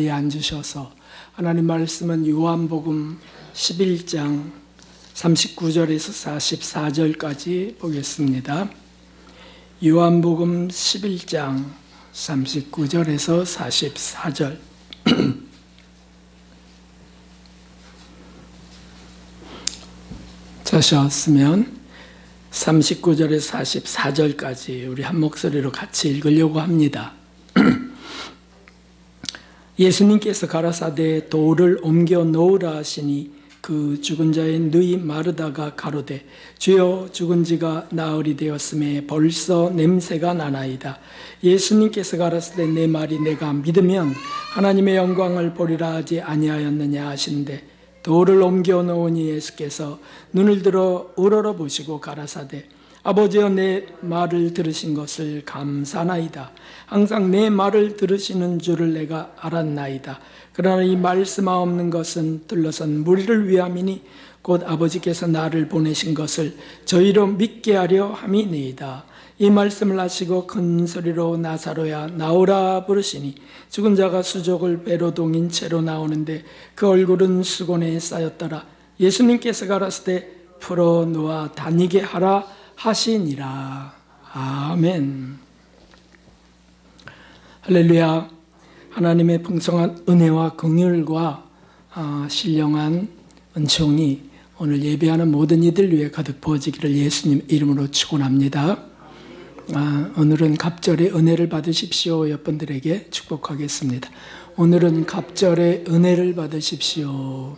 자리에 앉으셔서 하나님 말씀은 요한복음 11장 39절에서 44절까지 보겠습니다. 요한복음 11장 39절에서 44절. 찾으셨으면 39절에서 44절까지 우리 한 목소리로 같이 읽으려고 합니다. 예수님께서 가라사대 돌을 옮겨 놓으라 하시니 그 죽은 자의 누이 마르다가 가로되 주여 죽은 지가 나흘이 되었음에 벌써 냄새가 나나이다. 예수님께서 가라사대 내 말이 내가 믿으면 하나님의 영광을 보리라 하지 아니하였느냐 하시는데 돌을 옮겨 놓으니 예수께서 눈을 들어 우러러 보시고 가라사대 아버지여 내 말을 들으신 것을 감사나이다. 항상 내 말을 들으시는 줄을 내가 알았나이다. 그러나 이 말씀하옵는 것은 둘러선 무리를 위함이니 곧 아버지께서 나를 보내신 것을 저희로 믿게 하려 함이니이다. 이 말씀을 하시고 큰 소리로 나사로야 나오라 부르시니 죽은 자가 수족을 배로 동인 채로 나오는데 그 얼굴은 수건에 쌓였더라. 예수님께서 가라사대 풀어놓아 다니게 하라 하시니라. 아멘. 할렐루야. 하나님의 풍성한 은혜와 긍휼과 신령한 은총이 오늘 예배하는 모든 이들 위해 가득 부어지기를 예수님 이름으로 축원합니다. 오늘은 갑절의 은혜를 받으십시오. 여러분들에게 축복하겠습니다. 오늘은 갑절의 은혜를 받으십시오.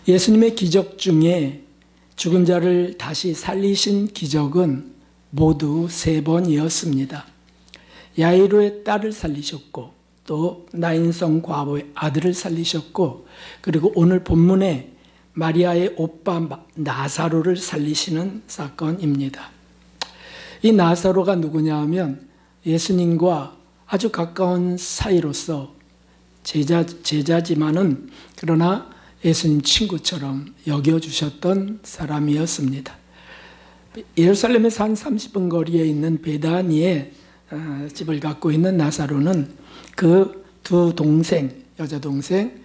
예수님의 기적 중에 죽은 자를 다시 살리신 기적은 모두 3번이었습니다. 야이로의 딸을 살리셨고 또 나인성 과부의 아들을 살리셨고 그리고 오늘 본문에 마리아의 오빠 나사로를 살리시는 사건입니다. 이 나사로가 누구냐 하면 예수님과 아주 가까운 사이로서 제자지만은 그러나 예수님 친구처럼 여겨주셨던 사람이었습니다. 예루살렘에서 한 30분 거리에 있는 베다니에 집을 갖고 있는 나사로는 그 두 동생, 여자 동생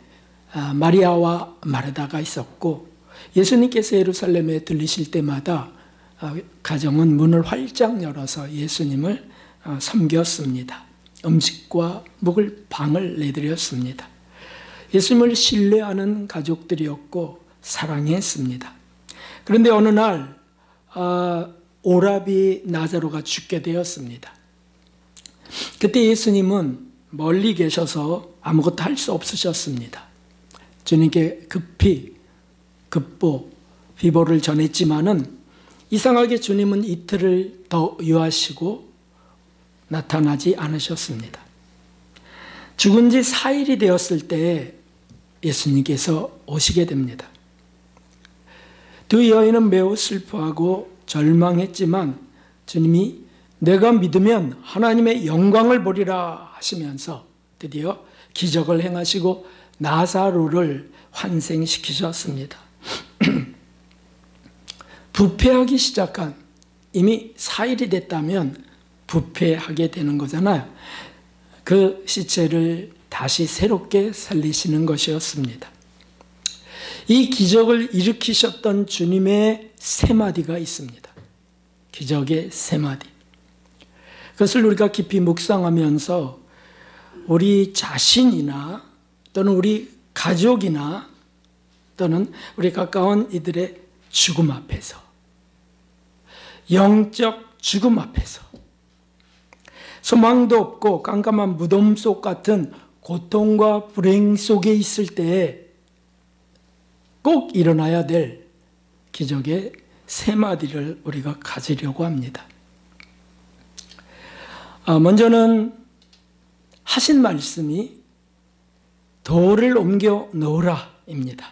마리아와 마르다가 있었고 예수님께서 예루살렘에 들리실 때마다 가정은 문을 활짝 열어서 예수님을 섬겼습니다. 음식과 묵을 방을 내드렸습니다. 예수님을 신뢰하는 가족들이었고 사랑했습니다. 그런데 어느 날 오라비 나사로가 죽게 되었습니다. 그때 예수님은 멀리 계셔서 아무것도 할 수 없으셨습니다. 주님께 급히 비보를 전했지만은 이상하게 주님은 이틀을 더 유하시고 나타나지 않으셨습니다. 죽은 지 4일이 되었을 때 예수님께서 오시게 됩니다. 두 여인은 매우 슬퍼하고 절망했지만 주님이 내가 믿으면 하나님의 영광을 보리라 하시면서 드디어 기적을 행하시고 나사로를 환생시키셨습니다. 부패하기 시작한 이미 4일이 됐다면 부패하게 되는 거잖아요. 그 시체를 다시 새롭게 살리시는 것이었습니다. 이 기적을 일으키셨던 주님의 3마디가 있습니다. 기적의 3마디. 그것을 우리가 깊이 묵상하면서 우리 자신이나 또는 우리 가족이나 또는 우리 가까운 이들의 죽음 앞에서 영적 죽음 앞에서 소망도 없고 깜깜한 무덤 속 같은 고통과 불행 속에 있을 때에 꼭 일어나야 될 기적의 3마디를 우리가 가지려고 합니다. 먼저는 하신 말씀이 돌을 옮겨 놓으라 입니다.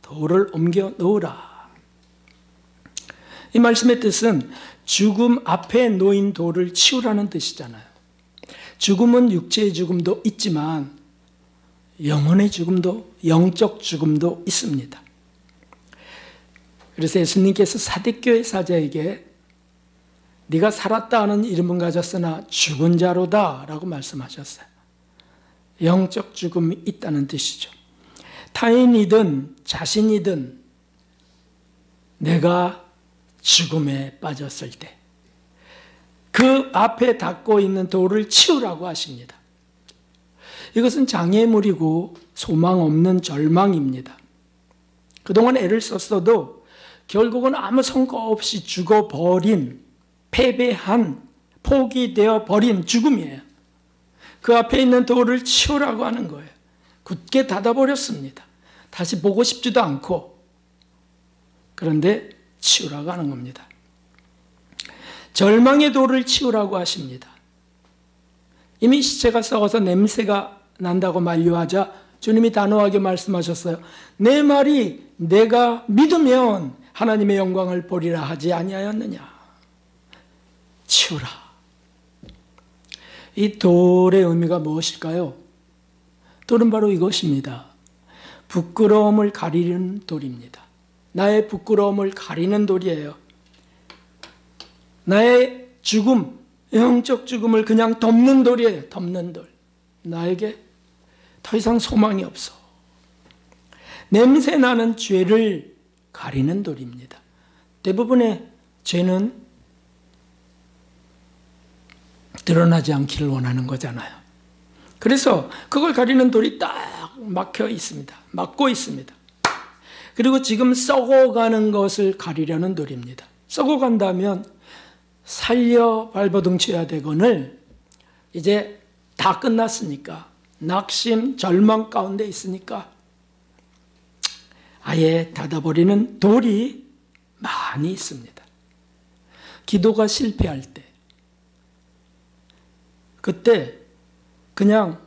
돌을 옮겨 놓으라. 이 말씀의 뜻은 죽음 앞에 놓인 돌을 치우라는 뜻이잖아요. 죽음은 육체의 죽음도 있지만 영혼의 죽음도, 영적 죽음도 있습니다. 그래서 예수님께서 사대교회 사자에게 네가 살았다 하는 이름은 가졌으나 죽은 자로다 라고 말씀하셨어요. 영적 죽음이 있다는 뜻이죠. 타인이든 자신이든 내가 죽음에 빠졌을 때 그 앞에 닿고 있는 돌을 치우라고 하십니다. 이것은 장애물이고 소망 없는 절망입니다. 그동안 애를 썼어도 결국은 아무 성과 없이 죽어버린, 패배한, 포기되어 버린 죽음이에요. 그 앞에 있는 돌을 치우라고 하는 거예요. 굳게 닫아버렸습니다. 다시 보고 싶지도 않고. 그런데 치우라고 하는 겁니다. 절망의 돌을 치우라고 하십니다. 이미 시체가 썩어서 냄새가 난다고 만류하자 주님이 단호하게 말씀하셨어요. 내 말이 내가 믿으면 하나님의 영광을 보리라 하지 아니하였느냐. 치우라. 이 돌의 의미가 무엇일까요? 돌은 바로 이것입니다. 부끄러움을 가리는 돌입니다. 나의 부끄러움을 가리는 돌이에요. 나의 죽음, 영적 죽음을 그냥 덮는 돌이에요. 덮는 돌. 나에게 더 이상 소망이 없어. 냄새나는 죄를 가리는 돌입니다. 대부분의 죄는 드러나지 않기를 원하는 거잖아요. 그래서 그걸 가리는 돌이 딱 막혀 있습니다. 막고 있습니다. 그리고 지금 썩어가는 것을 가리려는 돌입니다. 썩어간다면 살려 발버둥쳐야 되거늘 이제 다 끝났으니까 낙심, 절망 가운데 있으니까 아예 닫아버리는 돌이 많이 있습니다. 기도가 실패할 때 그때 그냥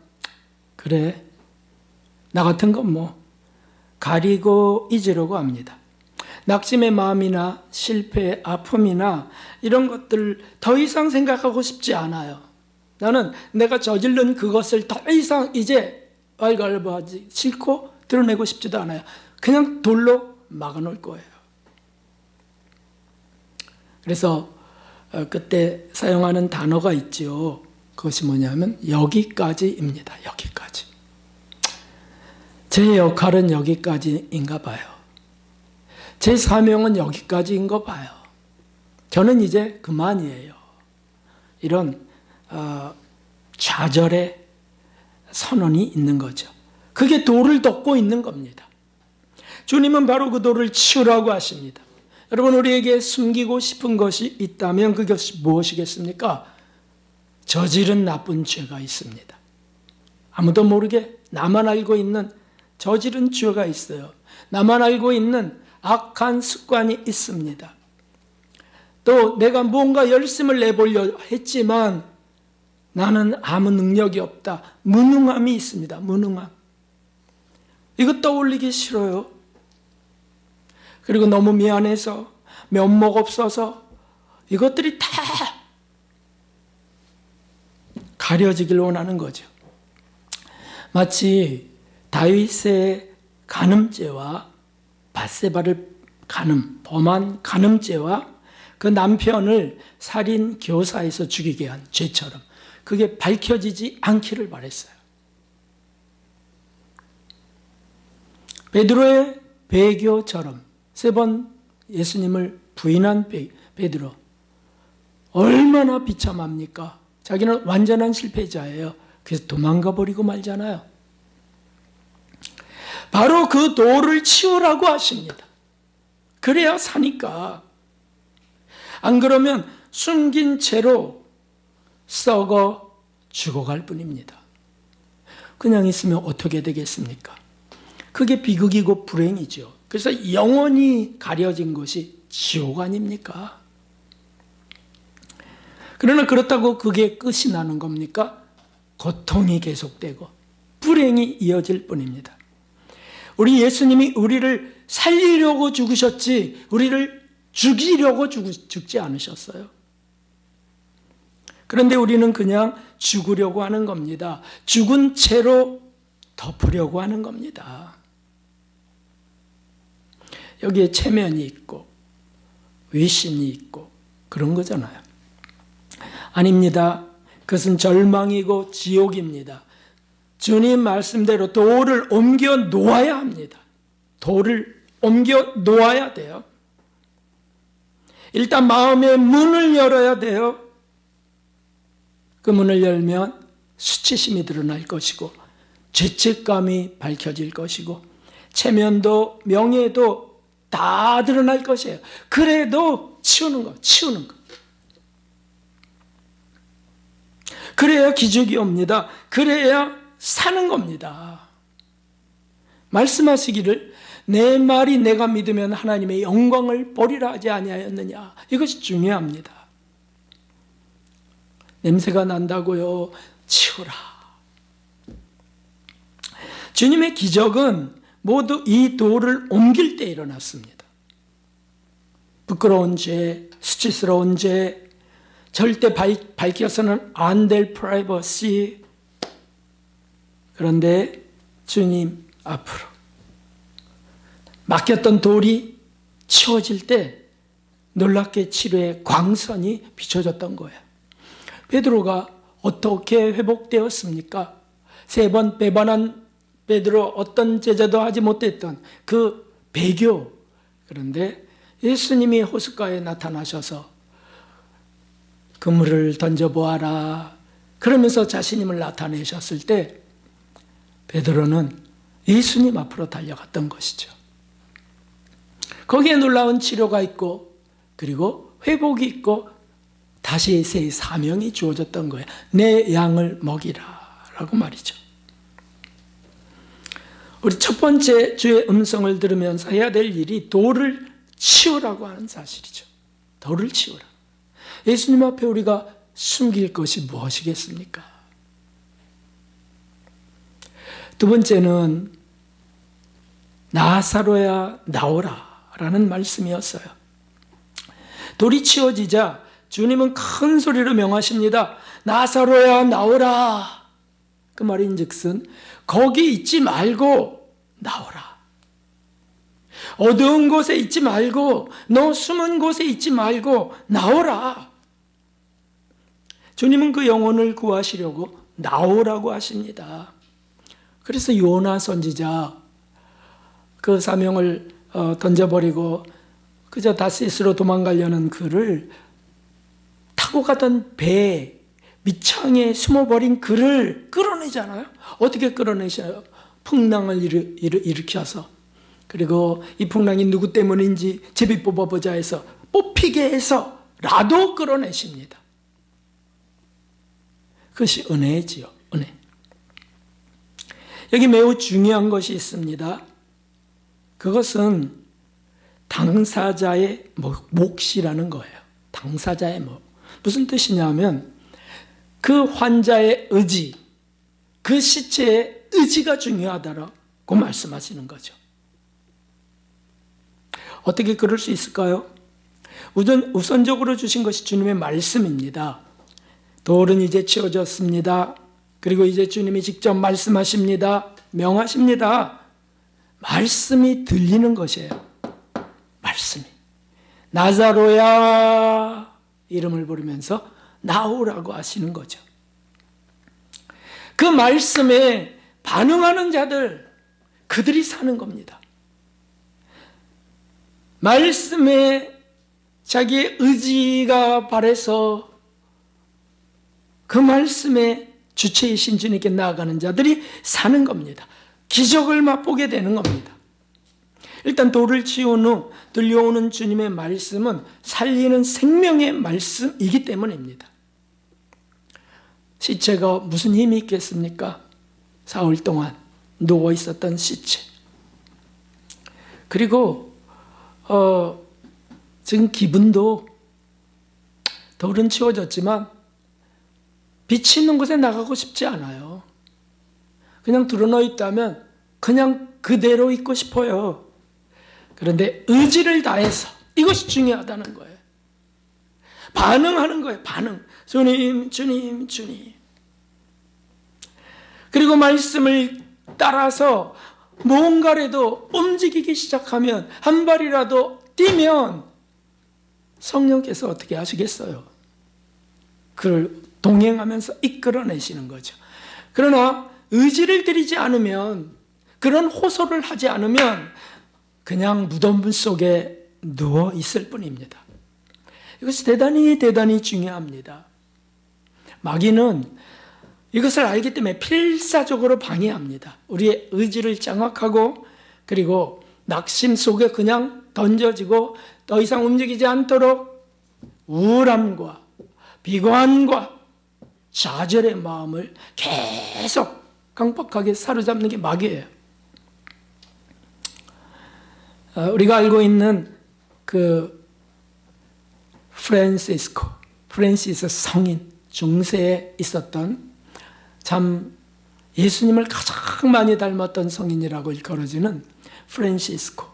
그래 나 같은 건 뭐 가리고 잊으려고 합니다. 낙심의 마음이나 실패, 아픔이나 이런 것들 더 이상 생각하고 싶지 않아요. 나는 내가 저지른 그것을 더 이상 이제 왈가왈부하지 싫고 드러내고 싶지도 않아요. 그냥 돌로 막아놓을 거예요. 그래서 그때 사용하는 단어가 있죠. 그것이 뭐냐면 여기까지입니다. 여기까지. 제 역할은 여기까지인가 봐요. 제 사명은 여기까지인 거 봐요. 저는 이제 그만이에요. 이런 좌절의 선언이 있는 거죠. 그게 돌을 덮고 있는 겁니다. 주님은 바로 그 돌을 치우라고 하십니다. 여러분, 우리에게 숨기고 싶은 것이 있다면 그것이 무엇이겠습니까? 저지른 나쁜 죄가 있습니다. 아무도 모르게 나만 알고 있는 저지른 죄가 있어요. 나만 알고 있는 악한 습관이 있습니다. 또 내가 뭔가 열심을 내보려 했지만 나는 아무 능력이 없다. 무능함이 있습니다. 무능함. 이거 떠올리기 싫어요. 그리고 너무 미안해서 면목 없어서 이것들이 다 가려지길 원하는 거죠. 마치 다윗의 간음죄와 밧세바를 범한 간음죄와 그 남편을 살인 교사에서 죽이게 한 죄처럼 그게 밝혀지지 않기를 바랬어요. 베드로의 배교처럼 3번 예수님을 부인한 베드로 얼마나 비참합니까? 자기는 완전한 실패자예요. 그래서 도망가 버리고 말잖아요. 바로 그 돌을 치우라고 하십니다. 그래야 사니까. 안 그러면 숨긴 채로 썩어 죽어갈 뿐입니다. 그냥 있으면 어떻게 되겠습니까? 그게 비극이고 불행이죠. 그래서 영원히 가려진 것이 지옥 아닙니까? 그러나 그렇다고 그게 끝이 나는 겁니까? 고통이 계속되고 불행이 이어질 뿐입니다. 우리 예수님이 우리를 살리려고 죽으셨지 우리를 죽이려고 죽지 않으셨어요. 그런데 우리는 그냥 죽으려고 하는 겁니다. 죽은 채로 덮으려고 하는 겁니다. 여기에 체면이 있고 위신이 있고 그런 거잖아요. 아닙니다. 그것은 절망이고 지옥입니다. 주님 말씀대로 돌을 옮겨 놓아야 합니다. 돌을 옮겨 놓아야 돼요. 일단 마음의 문을 열어야 돼요. 그 문을 열면 수치심이 드러날 것이고 죄책감이 밝혀질 것이고 체면도 명예도 다 드러날 것이에요. 그래도 치우는 거. 그래야 기적이 옵니다. 그래야 사는 겁니다. 말씀하시기를 내 말이 내가 믿으면 하나님의 영광을 보리라 하지 아니하였느냐. 이것이 중요합니다. 냄새가 난다고요. 치우라. 주님의 기적은 모두 이 돌을 옮길 때 일어났습니다. 부끄러운 죄, 수치스러운 죄, 절대 밝혀서는 안 될 프라이버시. 그런데 주님 앞으로 맡겼던 돌이 치워질 때 놀랍게 치료의 광선이 비춰졌던 거예요. 베드로가 어떻게 회복되었습니까? 3번 배반한 베드로, 어떤 제자도 하지 못했던 그 배교. 그런데 예수님이 호숫가에 나타나셔서 그물을 던져보아라 그러면서 자신임을 나타내셨을 때 베드로는 예수님 앞으로 달려갔던 것이죠. 거기에 놀라운 치료가 있고 그리고 회복이 있고 다시 새 사명이 주어졌던 거예요. 내 양을 먹이라 라고 말이죠. 우리 첫 번째 주의 음성을 들으면서 해야 될 일이 돌을 치우라고 하는 사실이죠. 돌을 치우라. 예수님 앞에 우리가 숨길 것이 무엇이겠습니까? 두 번째는 나사로야 나오라 라는 말씀이었어요. 돌이 치워지자 주님은 큰 소리로 명하십니다. 나사로야 나오라. 그 말인즉슨 거기 있지 말고 나오라. 어두운 곳에 있지 말고 너 숨은 곳에 있지 말고 나오라. 주님은 그 영혼을 구하시려고 나오라고 하십니다. 그래서 요나 선지자 그 사명을 던져버리고 그저 다시스로 도망가려는 그를 타고 가던 배 밑창에 숨어버린 그를 끌어내잖아요. 어떻게 끌어내셔요? 풍랑을 일으켜서, 그리고 이 풍랑이 누구 때문인지 제비 뽑아보자 해서 뽑히게 해서라도 끌어내십니다. 그것이 은혜지요. 은혜. 여기 매우 중요한 것이 있습니다. 그것은 당사자의 몫이라는 거예요. 당사자의 몫. 무슨 뜻이냐면 그 환자의 의지, 그 시체의 의지가 중요하다고 말씀하시는 거죠. 어떻게 그럴 수 있을까요? 우선적으로 주신 것이 주님의 말씀입니다. 돌은 이제 치워졌습니다. 그리고 이제 주님이 직접 말씀하십니다. 명하십니다. 말씀이 들리는 것이에요. 말씀이. 나사로야 이름을 부르면서 나오라고 하시는 거죠. 그 말씀에 반응하는 자들, 그들이 사는 겁니다. 말씀에 자기의 의지가 바래서 그 말씀에 주체이신 주님께 나아가는 자들이 사는 겁니다. 기적을 맛보게 되는 겁니다. 일단 돌을 치운 후 들려오는 주님의 말씀은 살리는 생명의 말씀이기 때문입니다. 시체가 무슨 힘이 있겠습니까? 사흘 동안 누워 있었던 시체. 그리고 지금 기분도 돌은 치워졌지만 빛이 있는 곳에 나가고 싶지 않아요. 그냥 드러나 있다면 그냥 그대로 있고 싶어요. 그런데 의지를 다해서, 이것이 중요하다는 거예요. 반응하는 거예요. 반응. 주님, 주님, 주님. 그리고 말씀을 따라서 뭔가라도 움직이기 시작하면, 한 발이라도 뛰면 성령께서 어떻게 하시겠어요? 그를 동행하면서 이끌어내시는 거죠. 그러나 의지를 들이지 않으면, 그런 호소를 하지 않으면 그냥 무덤 속에 누워 있을 뿐입니다. 이것이 대단히 중요합니다. 마귀는 이것을 알기 때문에 필사적으로 방해합니다. 우리의 의지를 장악하고, 그리고 낙심 속에 그냥 던져지고 더 이상 움직이지 않도록 우울함과 비관과 좌절의 마음을 계속 강박하게 사로잡는 게 마귀예요. 우리가 알고 있는 그 프란시스 성인, 중세에 있었던 참 예수님을 가장 많이 닮았던 성인이라고 일컬어지는 프란시스코.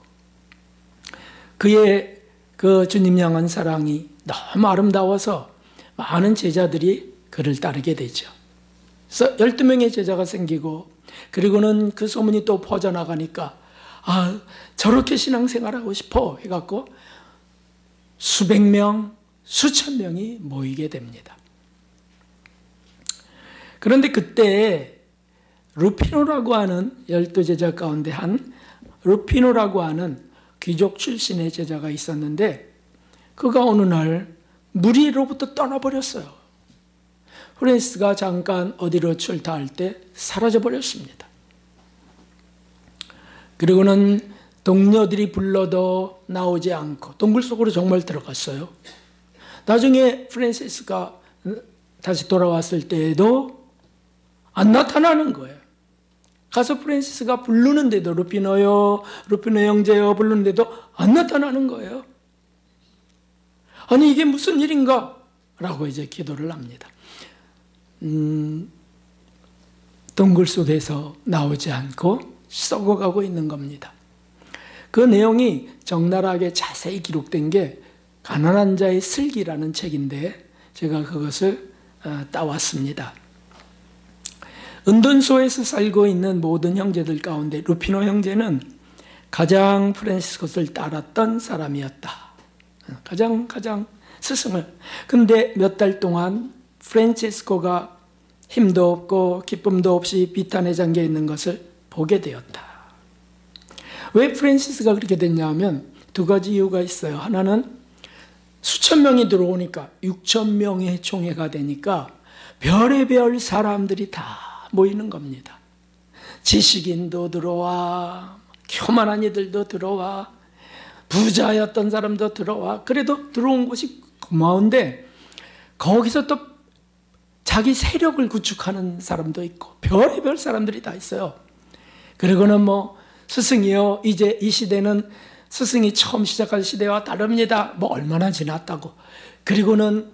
그의 그 주님 향한 사랑이 너무 아름다워서 많은 제자들이 그를 따르게 되죠. 그래서 12명의 제자가 생기고, 그리고는 그 소문이 또 퍼져나가니까 저렇게 신앙생활하고 싶어 해갖고 수백 명, 수천 명이 모이게 됩니다. 그런데 그때 루피노라고 하는 12제자 가운데 한 루피노라고 하는 귀족 출신의 제자가 있었는데, 그가 어느 날 무리로부터 떠나버렸어요. 프란시스가 잠깐 어디로 출타할 때 사라져버렸습니다. 그리고는 동료들이 불러도 나오지 않고 동굴 속으로 정말 들어갔어요. 나중에 프란시스가 다시 돌아왔을 때에도 안 나타나는 거예요. 가서 프란시스가 부르는데도, 루피노요, 루피노 형제요 부르는데도 안 나타나는 거예요. 아니 이게 무슨 일인가? 라고 이제 기도를 합니다. 동굴 속에서 나오지 않고 썩어가고 있는 겁니다. 그 내용이 적나라하게 자세히 기록된 게 가난한 자의 슬기라는 책인데, 제가 그것을 따왔습니다. 은둔소에서 살고 있는 모든 형제들 가운데 루피노 형제는 가장 프란시스코를 따랐던 사람이었다. 가장 스승을. 근데 몇 달 동안 프란시스코가 힘도 없고 기쁨도 없이 비탄에 잠겨 있는 것을 보게 되었다. 왜 프란시스가 그렇게 됐냐면 두 가지 이유가 있어요. 하나는 수천 명이 들어오니까 6천 명의 총회가 되니까 별의별 사람들이 다 모이는 겁니다. 지식인도 들어와, 교만한 이들도 들어와, 부자였던 사람도 들어와. 그래도 들어온 곳이 고마운데 거기서 또 자기 세력을 구축하는 사람도 있고 별의별 사람들이 다 있어요. 그리고는 스승이요, 이제 이 시대는 스승이 처음 시작할 시대와 다릅니다. 얼마나 지났다고. 그리고는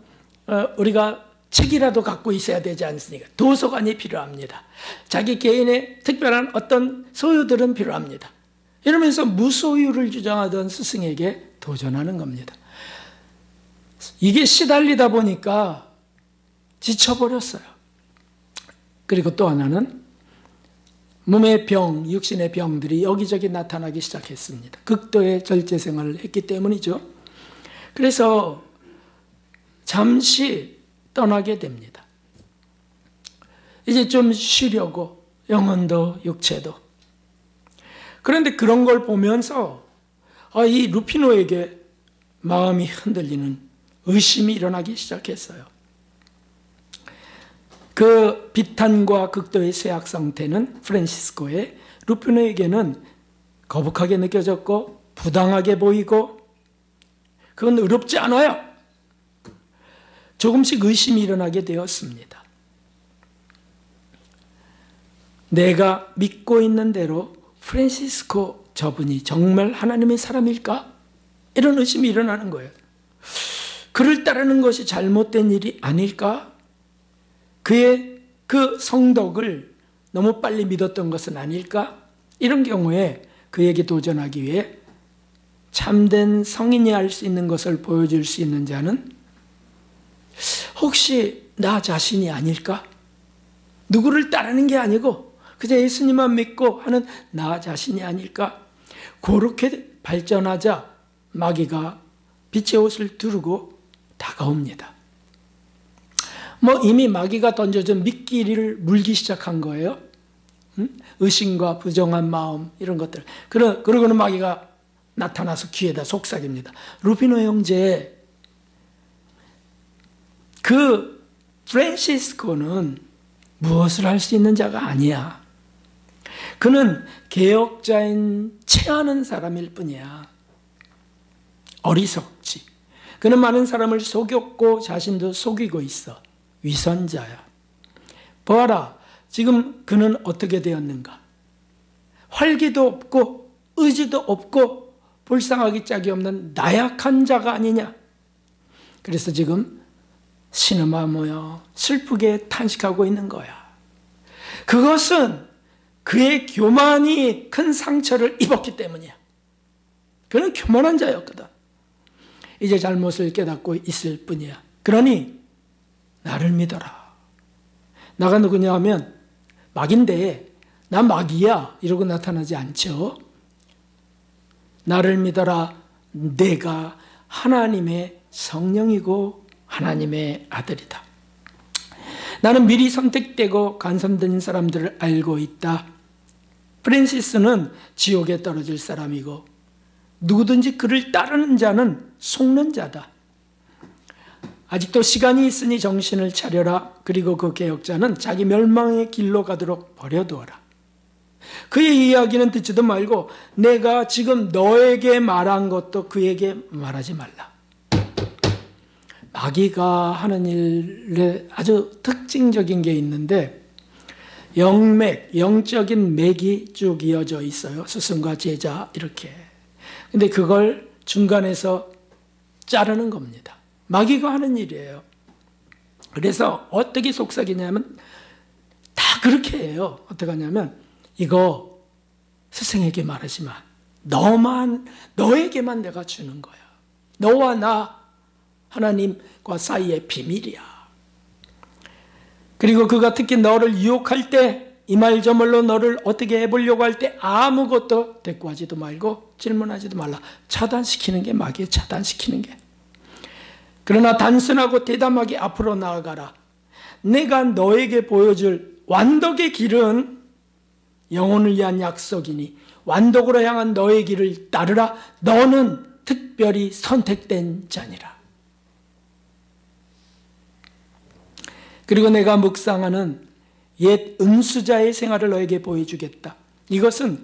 우리가 책이라도 갖고 있어야 되지 않습니까? 도서관이 필요합니다. 자기 개인의 특별한 어떤 소유들은 필요합니다. 이러면서 무소유를 주장하던 스승에게 도전하는 겁니다. 이게 시달리다 보니까 지쳐버렸어요. 그리고 또 하나는 몸의 병, 육신의 병들이 여기저기 나타나기 시작했습니다. 극도의 절제 생활을 했기 때문이죠. 그래서 잠시 떠나게 됩니다. 이제 좀 쉬려고, 영혼도 육체도. 그런데 그런 걸 보면서 이 루피노에게 마음이 흔들리는 의심이 일어나기 시작했어요. 그 비탄과 극도의 쇠약 상태는 프란시스코의 루피노에게는 거북하게 느껴졌고 부당하게 보이고 그건 의롭지 않아요. 조금씩 의심이 일어나게 되었습니다. 내가 믿고 있는 대로 프란시스코 저분이 정말 하나님의 사람일까? 이런 의심이 일어나는 거예요. 그를 따르는 것이 잘못된 일이 아닐까? 그의 그 성덕을 너무 빨리 믿었던 것은 아닐까? 이런 경우에 그에게 도전하기 위해 참된 성인이 할 수 있는 것을 보여줄 수 있는 자는 혹시 나 자신이 아닐까? 누구를 따르는 게 아니고 그저 예수님만 믿고 하는 나 자신이 아닐까? 그렇게 발전하자 마귀가 빛의 옷을 두르고 다가옵니다. 뭐 이미 마귀가 던져준 미끼를 물기 시작한 거예요. 의심과 부정한 마음 이런 것들. 그러고는 마귀가 나타나서 귀에다 속삭입니다. 루피노 형제, 그 프란시스코는 무엇을 할 수 있는 자가 아니야. 그는 개혁자인 체하는 사람일 뿐이야. 어리석지. 그는 많은 사람을 속였고 자신도 속이고 있어. 위선자야. 보아라, 지금 그는 어떻게 되었는가? 활기도 없고 의지도 없고 불쌍하기 짝이 없는 나약한 자가 아니냐? 그래서 지금 신음하 모여 슬프게 탄식하고 있는 거야. 그것은 그의 교만이 큰 상처를 입었기 때문이야. 그는 교만한 자였거든. 이제 잘못을 깨닫고 있을 뿐이야. 그러니 나를 믿어라. 나가 누구냐 하면 마귀인데 나 마귀야 이러고 나타나지 않죠. 나를 믿어라. 내가 하나님의 성령이고 하나님의 아들이다. 나는 미리 선택되고 간섭된 사람들을 알고 있다. 프란시스는 지옥에 떨어질 사람이고 누구든지 그를 따르는 자는 속는 자다. 아직도 시간이 있으니 정신을 차려라. 그리고 그 개혁자는 자기 멸망의 길로 가도록 버려두어라. 그의 이야기는 듣지도 말고 내가 지금 너에게 말한 것도 그에게 말하지 말라. 마귀가 하는 일에 아주 특징적인 게 있는데 영적인 맥이 쭉 이어져 있어요. 스승과 제자 이렇게. 근데 그걸 중간에서 자르는 겁니다. 마귀가 하는 일이에요. 그래서 어떻게 속삭이냐면 다 그렇게 해요. 어떻게 하냐면 이거 스승에게 말하지 마. 너에게만 내가 주는 거야. 너와 나 하나님과 사이의 비밀이야. 그리고 그가 특히 너를 유혹할 때 이 말 저 말로 너를 어떻게 해보려고 할 때 아무것도 대꾸하지도 말고 질문하지도 말라. 차단시키는 게 마귀의 차단시키는 게. 그러나 단순하고 대담하게 앞으로 나아가라. 내가 너에게 보여줄 완덕의 길은 영혼을 위한 약속이니 완덕으로 향한 너의 길을 따르라. 너는 특별히 선택된 자니라. 그리고 내가 묵상하는 옛 은수자의 생활을 너에게 보여주겠다. 이것은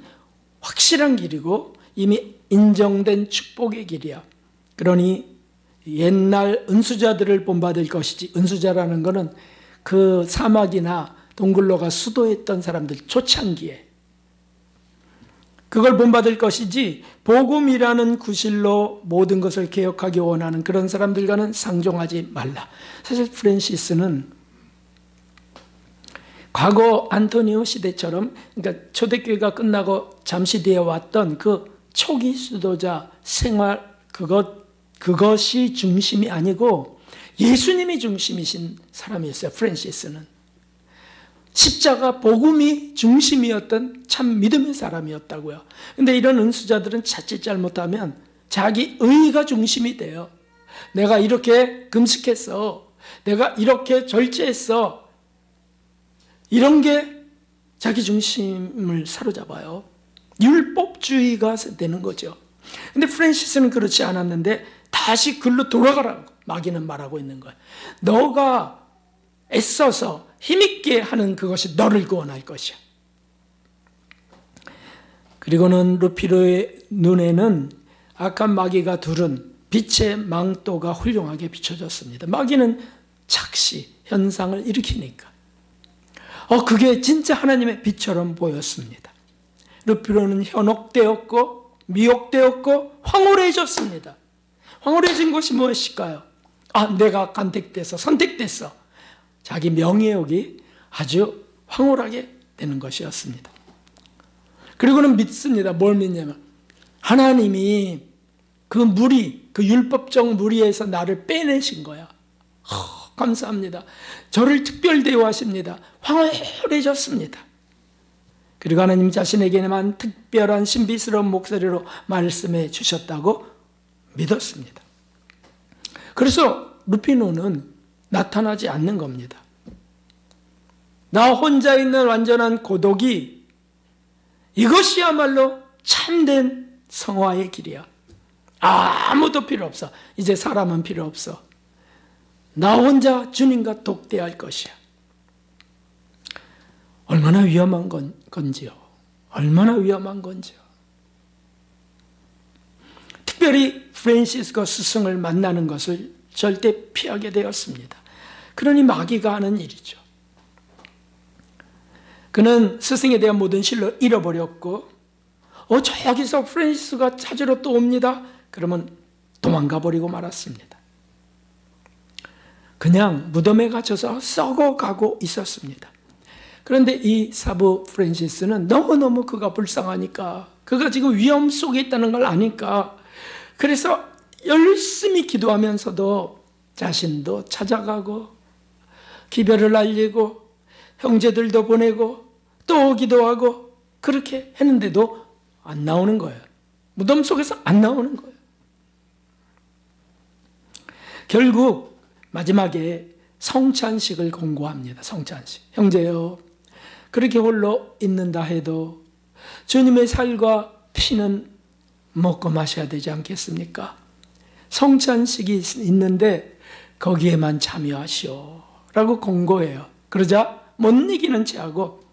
확실한 길이고 이미 인정된 축복의 길이야. 그러니 옛날 은수자들을 본받을 것이지. 은수자라는 것은 그 사막이나 동굴로가 수도했던 사람들 초창기에 그걸 본받을 것이지 복음이라는 구실로 모든 것을 개혁하기 원하는 그런 사람들과는 상종하지 말라. 사실 프란시스는 과거 안토니오 시대처럼, 그러니까 초대교회가 끝나고 잠시 뒤에 왔던 그 초기 수도자 생활, 그것이 중심이 아니고 예수님이 중심이신 사람이었어요. 프란시스는 십자가 복음이 중심이었던 참 믿음의 사람이었다고요. 근데 이런 은수자들은 자칫 잘못하면 자기 의가 중심이 돼요. 내가 이렇게 금식했어, 내가 이렇게 절제했어, 이런 게 자기 중심을 사로잡아요. 율법주의가 되는 거죠. 근데 프란시스는 그렇지 않았는데 다시 글로 돌아가라고 마귀는 말하고 있는 거예요. 너가 애써서 힘있게 하는 그것이 너를 구원할 것이야. 그리고는 루피로의 눈에는 악한 마귀가 두른 빛의 망토가 훌륭하게 비춰졌습니다. 마귀는 착시, 현상을 일으키니까. 그게 진짜 하나님의 빛처럼 보였습니다. 루피로는 현혹되었고 미혹되었고 황홀해졌습니다. 황홀해진 것이 무엇일까요? 내가 간택돼서 선택됐어. 자기 명예욕이 아주 황홀하게 되는 것이었습니다. 그리고는 믿습니다. 뭘 믿냐면 하나님이 그 무리, 그 율법적 무리에서 나를 빼내신 거야. 감사합니다. 저를 특별 대우하십니다. 황홀해졌습니다. 그리고 하나님 자신에게만 특별한 신비스러운 목소리로 말씀해 주셨다고 믿었습니다. 그래서 루피노는 나타나지 않는 겁니다. 나 혼자 있는 완전한 고독이 이것이야말로 참된 성화의 길이야. 아무도 필요 없어. 이제 사람은 필요 없어. 나 혼자 주님과 독대할 것이야. 얼마나 위험한 건지요. 얼마나 위험한 건지요. 특별히 프란시스코 스승을 만나는 것을 절대 피하게 되었습니다. 그러니 마귀가 하는 일이죠. 그는 스승에 대한 모든 신뢰를 잃어버렸고 저기서 프란시스가 찾으러 또 옵니다. 그러면 도망가 버리고 말았습니다. 그냥 무덤에 갇혀서 썩어가고 있었습니다. 그런데 이 사부 프란시스는 너무너무 그가 불쌍하니까, 그가 지금 위험 속에 있다는 걸 아니까, 그래서 열심히 기도하면서도 자신도 찾아가고 기별을 알리고 형제들도 보내고 또 기도하고 그렇게 했는데도 안 나오는 거예요. 무덤 속에서 안 나오는 거예요. 결국 마지막에 성찬식을 공고합니다. 성찬식. 형제요, 그렇게 홀로 있는다 해도 주님의 살과 피는 먹고 마셔야 되지 않겠습니까? 성찬식이 있는데 거기에만 참여하시오 라고 공고해요. 그러자 못 이기는 체하고,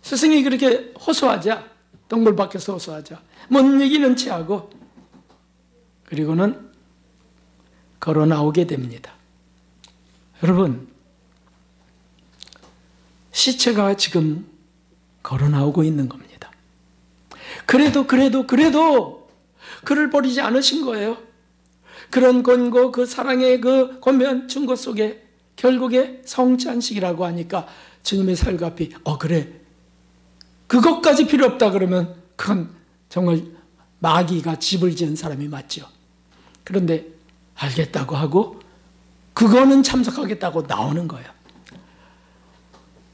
스승이 그렇게 호소하자, 동굴 밖에서 호소하자 못 이기는 체하고, 그리고는 걸어 나오게 됩니다. 여러분, 시체가 지금 걸어 나오고 있는 겁니다. 그래도 그를 버리지 않으신 거예요. 그런 권고, 그 사랑의 그 권면 증거 속에 결국에 성찬식이라고 하니까 주님의 살과 피, 그래, 그것까지 필요 없다 그러면 그건 정말 마귀가 집을 지은 사람이 맞죠. 그런데 알겠다고 하고 그거는 참석하겠다고 나오는 거예요.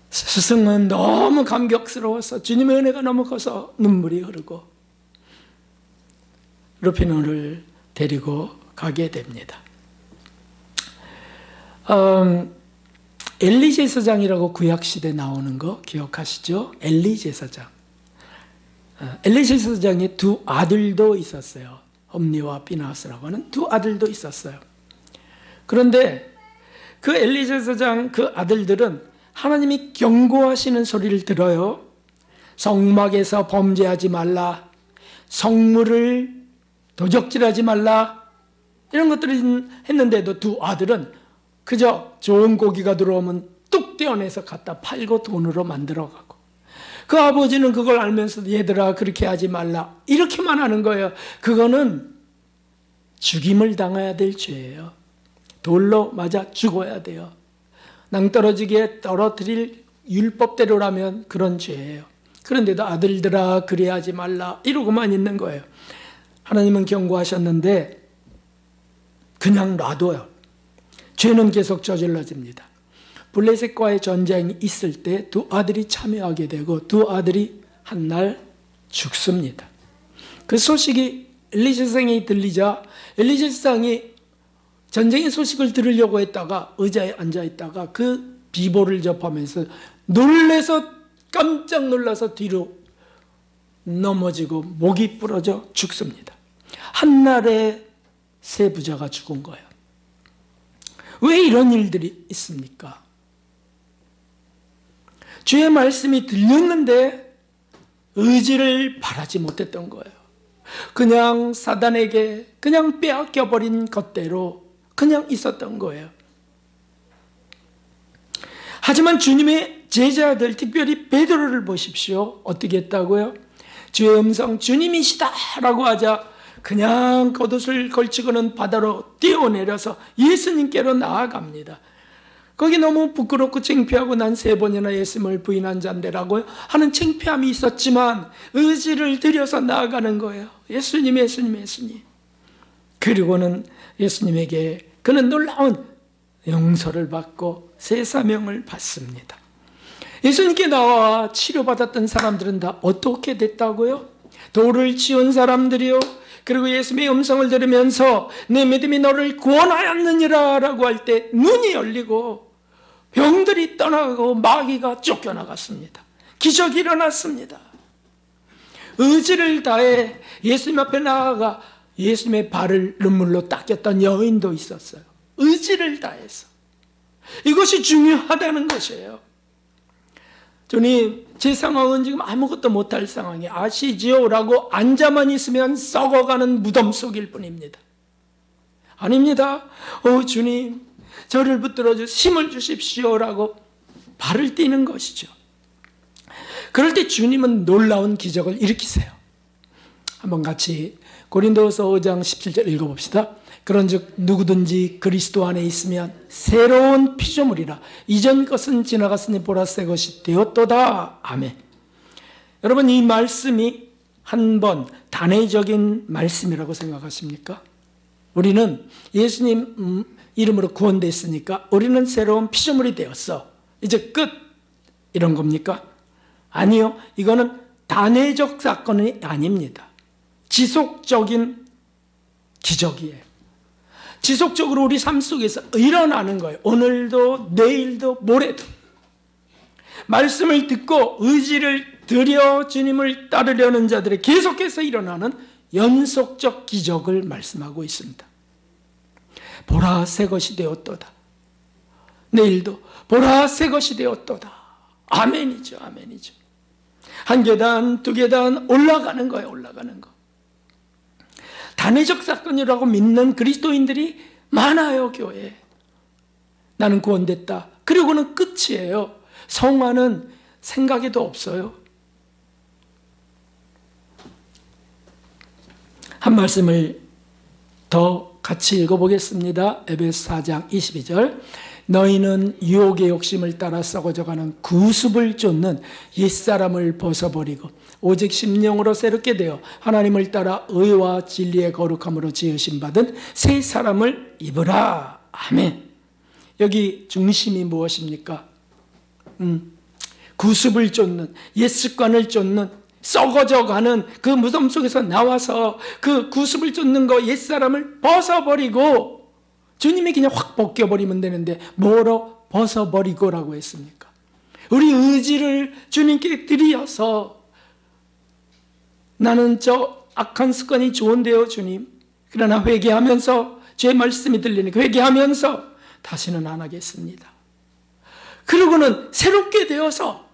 스승은 너무 감격스러워서 주님의 은혜가 너무 커서 눈물이 흐르고 루피노를 데리고 가게 됩니다. 엘리 제사장이라고 구약시대 나오는 거 기억하시죠? 엘리 제사장. 엘리 제사장의 두 아들도 있었어요. 홈리와 비나스라고 하는 두 아들도 있었어요. 그런데 그 엘리 제사장 그 아들들은 하나님이 경고하시는 소리를 들어요. 성막에서 범죄하지 말라, 성물을 도적질하지 말라, 이런 것들을 했는데도 두 아들은 그저 좋은 고기가 들어오면 뚝 떼어내서 갖다 팔고 돈으로 만들어가고, 그 아버지는 그걸 알면서도 얘들아 그렇게 하지 말라 이렇게만 하는 거예요. 그거는 죽임을 당해야 될 죄예요. 돌로 맞아 죽어야 돼요. 낭떠러지게 떨어뜨릴 율법대로라면 그런 죄예요. 그런데도 아들들아 그래야 하지 말라 이러고만 있는 거예요. 하나님은 경고하셨는데 그냥 놔둬요. 죄는 계속 저질러집니다. 블레셋과의 전쟁이 있을 때 두 아들이 참여하게 되고 두 아들이 한 날 죽습니다. 그 소식이 엘리 제사장이 들리자 엘리 제사장이 전쟁의 소식을 들으려고 했다가 의자에 앉아있다가 그 비보를 접하면서 놀래서 깜짝 놀라서 뒤로 넘어지고 목이 부러져 죽습니다. 한날에 세 부자가 죽은 거예요. 왜 이런 일들이 있습니까? 주의 말씀이 들렸는데 의지를 바라지 못했던 거예요. 그냥 사단에게 그냥 빼앗겨버린 것대로 그냥 있었던 거예요. 하지만 주님의 제자들, 특별히 베드로를 보십시오. 어떻게 했다고요? 주의 음성 주님이시다라고 하자 그냥 겉옷을 걸치고는 바다로 뛰어내려서 예수님께로 나아갑니다. 거기 너무 부끄럽고 창피하고 난 3번이나 예수님을 부인한 자인데라고 하는 창피함이 있었지만 의지를 들여서 나아가는 거예요. 예수님, 예수님, 예수님. 그리고는 예수님에게 그는 놀라운 용서를 받고 새 사명을 받습니다. 예수님께 나와 치료받았던 사람들은 다 어떻게 됐다고요? 돌을 치운 사람들이요, 그리고 예수님의 음성을 들으면서 내 믿음이 너를 구원하였느니라 라고 할 때 눈이 열리고 병들이 떠나가고 마귀가 쫓겨나갔습니다. 기적이 일어났습니다. 의지를 다해 예수님 앞에 나아가 예수님의 발을 눈물로 닦였던 여인도 있었어요. 의지를 다해서. 이것이 중요하다는 것이에요. 주님, 제 상황은 지금 아무것도 못할 상황이 아시지요? 라고 앉아만 있으면 썩어가는 무덤 속일 뿐입니다. 아닙니다. 주님, 저를 붙들어 힘을 주십시오 라고 발을 떼는 것이죠. 그럴 때 주님은 놀라운 기적을 일으키세요. 한번 같이 고린도서 5장 17절 읽어봅시다. 그런즉 누구든지 그리스도 안에 있으면 새로운 피조물이라 이전 것은 지나갔으니 보라 새 것이 되었도다. 아멘. 여러분, 이 말씀이 한 번 단회적인 말씀이라고 생각하십니까? 우리는 예수님 이름으로 구원됐으니까 우리는 새로운 피조물이 되었어, 이제 끝, 이런 겁니까? 아니요. 이거는 단회적 사건이 아닙니다. 지속적인 기적이에요. 지속적으로 우리 삶 속에서 일어나는 거예요. 오늘도 내일도 모레도 말씀을 듣고 의지를 들여 주님을 따르려는 자들의 계속해서 일어나는 연속적 기적을 말씀하고 있습니다. 보라 새 것이 되었도다. 내일도 보라 새 것이 되었도다. 아멘이죠. 아멘이죠. 한 계단 두 계단 올라가는 거예요. 올라가는 거. 단회적 사건이라고 믿는 그리스도인들이 많아요. 교회에. 나는 구원됐다. 그리고는 끝이에요. 성화는 생각에도 없어요. 한 말씀을 더 같이 읽어보겠습니다. 에베소 4장 22절. 너희는 유혹의 욕심을 따라 썩어져가는 구습을 쫓는 옛사람을 벗어버리고 오직 심령으로 새롭게 되어 하나님을 따라 의와 진리의 거룩함으로 지으심 받은 새 사람을 입으라. 아멘. 여기 중심이 무엇입니까? 구습을 쫓는, 옛 습관을 쫓는, 썩어져가는 그 무덤 속에서 나와서 그 구습을 쫓는 거, 옛사람을 벗어버리고 주님이 그냥 확 벗겨버리면 되는데 뭐로 벗어버리고라고 했습니까? 우리 의지를 주님께 드려서 나는 저 악한 습관이 좋은데요 주님, 그러나 회개하면서 제 말씀이 들리니까 회개하면서 다시는 안 하겠습니다. 그러고는 새롭게 되어서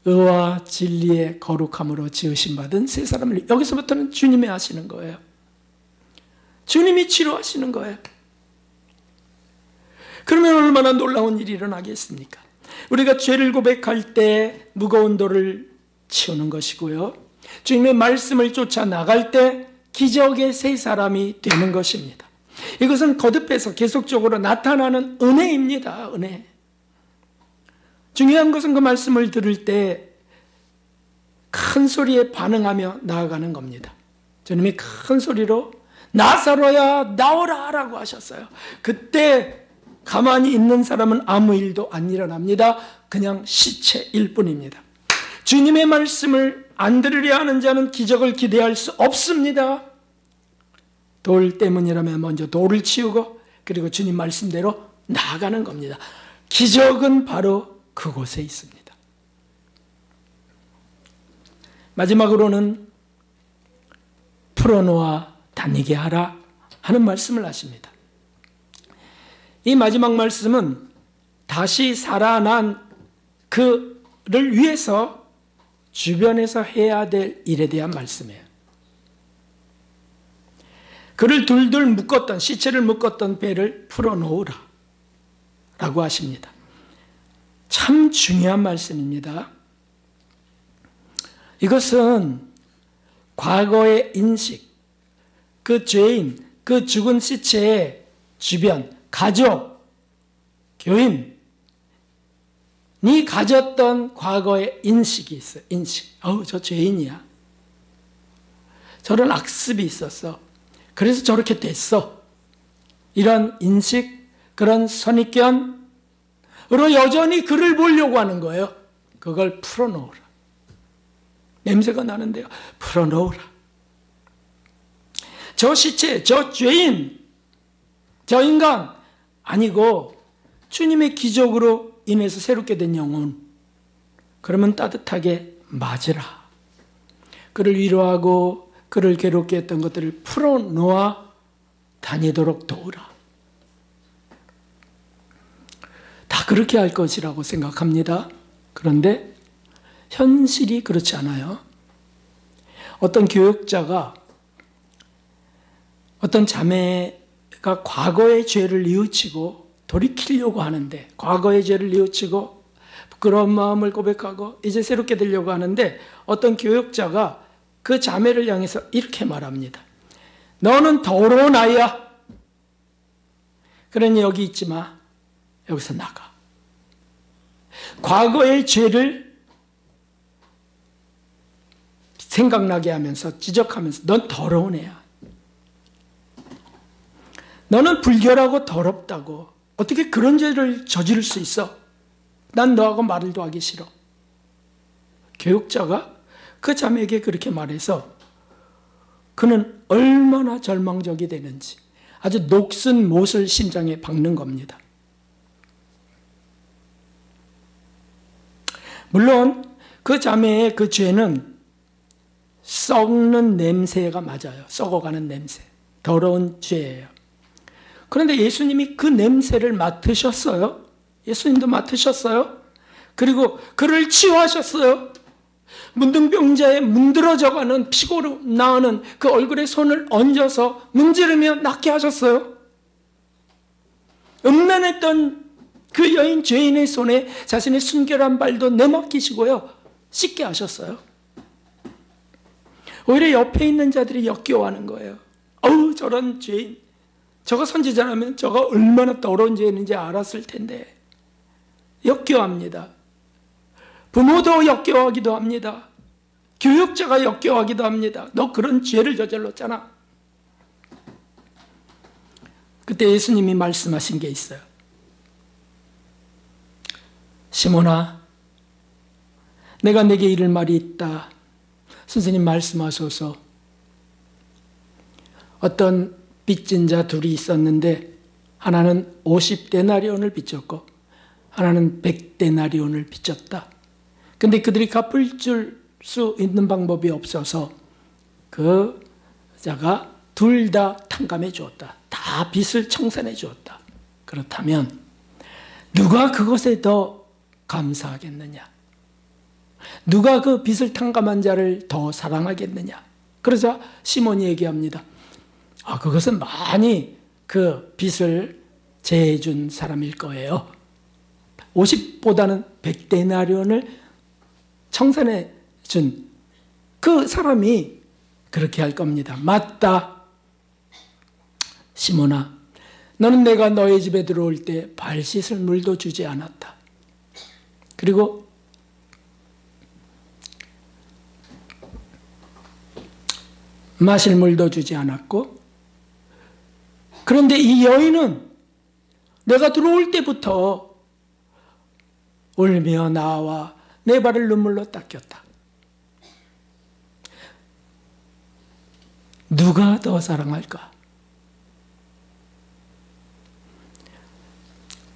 의와 진리의 거룩함으로 지으심 받은 새 사람을, 여기서부터는 주님이 하시는 거예요. 주님이 치료하시는 거예요. 그러면 얼마나 놀라운 일이 일어나겠습니까? 우리가 죄를 고백할 때 무거운 돌을 치우는 것이고요, 주님의 말씀을 쫓아 나갈 때 기적의 새 사람이 되는 것입니다. 이것은 거듭해서 계속적으로 나타나는 은혜입니다. 은혜. 중요한 것은 그 말씀을 들을 때 큰 소리에 반응하며 나아가는 겁니다. 주님이 큰 소리로 나사로야 나오라 라고 하셨어요. 그때 가만히 있는 사람은 아무 일도 안 일어납니다. 그냥 시체일 뿐입니다. 주님의 말씀을 안 들으려 하는 자는 기적을 기대할 수 없습니다. 돌 때문이라면 먼저 돌을 치우고 그리고 주님 말씀대로 나아가는 겁니다. 기적은 바로 그곳에 있습니다. 마지막으로는 풀어놓아 다니게 하라 하는 말씀을 하십니다. 이 마지막 말씀은 다시 살아난 그를 위해서 주변에서 해야 될 일에 대한 말씀이에요. 그를 둘둘 묶었던, 시체를 묶었던 배를 풀어놓으라 라고 하십니다. 참 중요한 말씀입니다. 이것은 과거의 인식, 그 죄인, 그 죽은 시체의 주변, 가족, 교인이 가졌던 과거의 인식이 있어요. 인식. 저 죄인이야. 저런 악습이 있었어. 그래서 저렇게 됐어. 이런 인식, 그런 선입견으로 여전히 그를 보려고 하는 거예요. 그걸 풀어놓으라. 냄새가 나는데요. 풀어놓으라. 저 시체, 저 죄인, 저 인간 아니고 주님의 기적으로 인해서 새롭게 된 영혼, 그러면 따뜻하게 맞으라. 그를 위로하고 그를 괴롭게 했던 것들을 풀어놓아 다니도록 도우라. 다 그렇게 할 것이라고 생각합니다. 그런데 현실이 그렇지 않아요. 어떤 교역자가 어떤 자매가 과거의 죄를 뉘우치고 돌이키려고 하는데, 과거의 죄를 뉘우치고 부끄러운 마음을 고백하고 이제 새롭게 되려고 하는데, 어떤 교역자가 그 자매를 향해서 이렇게 말합니다. 너는 더러운 아이야. 그러니 여기 있지 마. 여기서 나가. 과거의 죄를 생각나게 하면서 지적하면서 넌 더러운 애야. 너는 불결하고 더럽다고. 어떻게 그런 죄를 저지를 수 있어? 난 너하고 말도 하기 싫어. 교육자가 그 자매에게 그렇게 말해서 그는 얼마나 절망적이 되는지 아주 녹슨 못을 심장에 박는 겁니다. 물론 그 자매의 그 죄는 썩는 냄새가 맞아요. 썩어가는 냄새. 더러운 죄예요. 그런데 예수님이 그 냄새를 맡으셨어요. 예수님도 맡으셨어요. 그리고 그를 치유하셨어요. 문둥병자의 문드러져가는 피고로 나오는 그 얼굴에 손을 얹어서 문지르며 낫게 하셨어요. 음란했던 그 여인 죄인의 손에 자신의 순결한 발도 내맡기시고요. 씻게 하셨어요. 오히려 옆에 있는 자들이 역겨워하는 거예요. 어우, 저런 죄인. 저거 선지자라면 저거 얼마나 더러운 죄인인지 알았을 텐데. 역겨워합니다. 부모도 역겨워하기도 합니다. 교육자가 역겨워하기도 합니다. 너 그런 죄를 저질렀잖아. 그때 예수님이 말씀하신 게 있어요. 시몬아, 내가 네게 이를 말이 있다. 선생님 말씀하셔서 어떤 빚진 자 둘이 있었는데 하나는 50데나리온을 빚졌고 하나는 100데나리온을 빚졌다. 근데 그들이 갚을 수 있는 방법이 없어서 그 자가 둘 다 탕감해 주었다. 다 빚을 청산해 주었다. 그렇다면 누가 그것에 더 감사하겠느냐? 누가 그 빚을 탕감한 자를 더 사랑하겠느냐? 그러자 시몬이 얘기합니다. 그것은 많이 그 빚을 제해 준 사람일 거예요. 50보다는 100데나리온을 청산해 준 그 사람이 그렇게 할 겁니다. 맞다. 시몬아, 너는 내가 너의 집에 들어올 때 발 씻을 물도 주지 않았다. 그리고 마실 물도 주지 않았고, 그런데 이 여인은 내가 들어올 때부터 울며 나와 내 발을 눈물로 닦였다. 누가 더 사랑할까?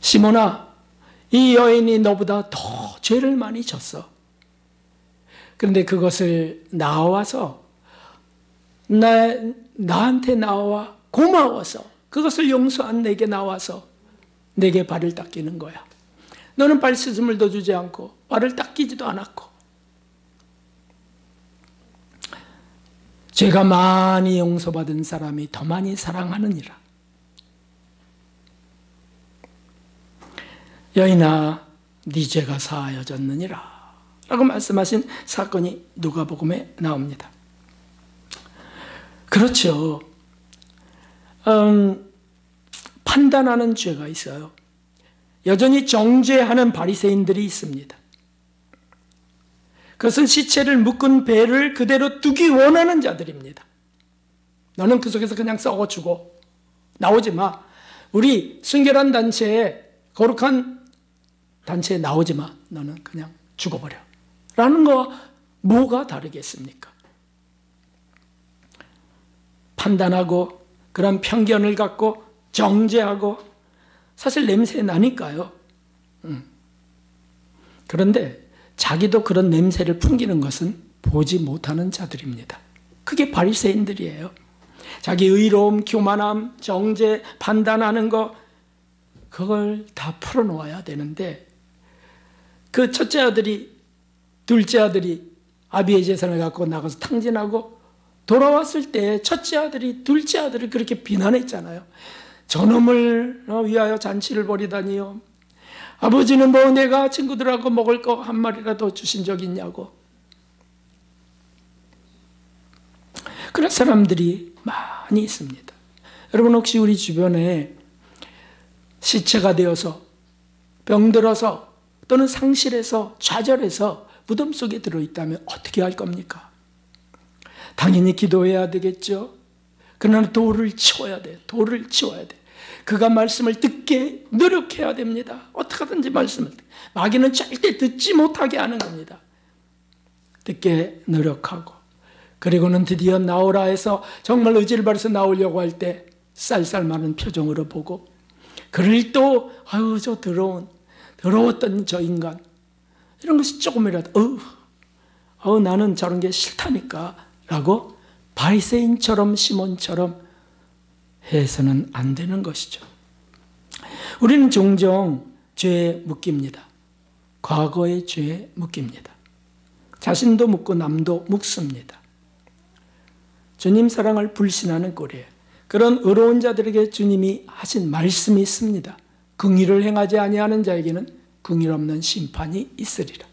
시몬아, 이 여인이 너보다 더 죄를 많이 졌어. 그런데 그것을 나와서 나한테 나와 고마워서 그것을 용서한 내게 나와서 내게 발을 닦이는 거야. 너는 발 씻음을도 주지 않고 발을 닦이지도 않았고. 죄가 많이 용서받은 사람이 더 많이 사랑하느니라. 여인아, 네 죄가 사하여졌느니라 라고 말씀하신 사건이 누가복음에 나옵니다. 그렇죠. 판단하는 죄가 있어요. 여전히 정죄하는 바리새인들이 있습니다. 그것은 시체를 묶은 배를 그대로 두기 원하는 자들입니다. 너는 그 속에서 그냥 썩어 죽어. 나오지 마. 우리 순결한 단체에, 거룩한 단체에 나오지 마. 너는 그냥 죽어버려. 라는 거와 뭐가 다르겠습니까? 판단하고 그런 편견을 갖고 정죄하고 사실 냄새 나니까요. 그런데 자기도 그런 냄새를 풍기는 것은 보지 못하는 자들입니다. 그게 바리새인들이에요. 자기 의로움, 교만함, 정죄, 판단하는 거 그걸 다 풀어놓아야 되는데 그 첫째 아들이 둘째 아들이 아비의 재산을 갖고 나가서 탕진하고 돌아왔을 때 첫째 아들이 둘째 아들을 그렇게 비난했잖아요. 저놈을 위하여 잔치를 벌이다니요. 아버지는 뭐 내가 친구들하고 먹을 거 한 마리라도 주신 적 있냐고. 그런 사람들이 많이 있습니다. 여러분 혹시 우리 주변에 시체가 되어서 병들어서 또는 상실해서 좌절해서 무덤 속에 들어있다면 어떻게 할 겁니까? 당연히 기도해야 되겠죠. 그러나 돌을 치워야 돼. 돌을 치워야 돼. 그가 말씀을 듣게 노력해야 됩니다. 어떻게 하든지 말씀을 마귀는 절대 듣지 못하게 하는 겁니다. 듣게 노력하고 그리고는 드디어 나오라 해서 정말 의지를 발해서 나오려고 할 때 쌀쌀마른 표정으로 보고 그를 또 아유 저 더러웠던 저 인간 이런 것이 조금이라도 나는 저런 게 싫다니까 라고 바리새인처럼 시몬처럼 해서는 안 되는 것이죠. 우리는 종종 죄에 묶입니다. 과거의 죄에 묶입니다. 자신도 묻고 남도 묻습니다. 주님 사랑을 불신하는 꼴이에요. 그런 의로운 자들에게 주님이 하신 말씀이 있습니다. 긍의를 행하지 아니하는 자에게는 긍의 없는 심판이 있으리라.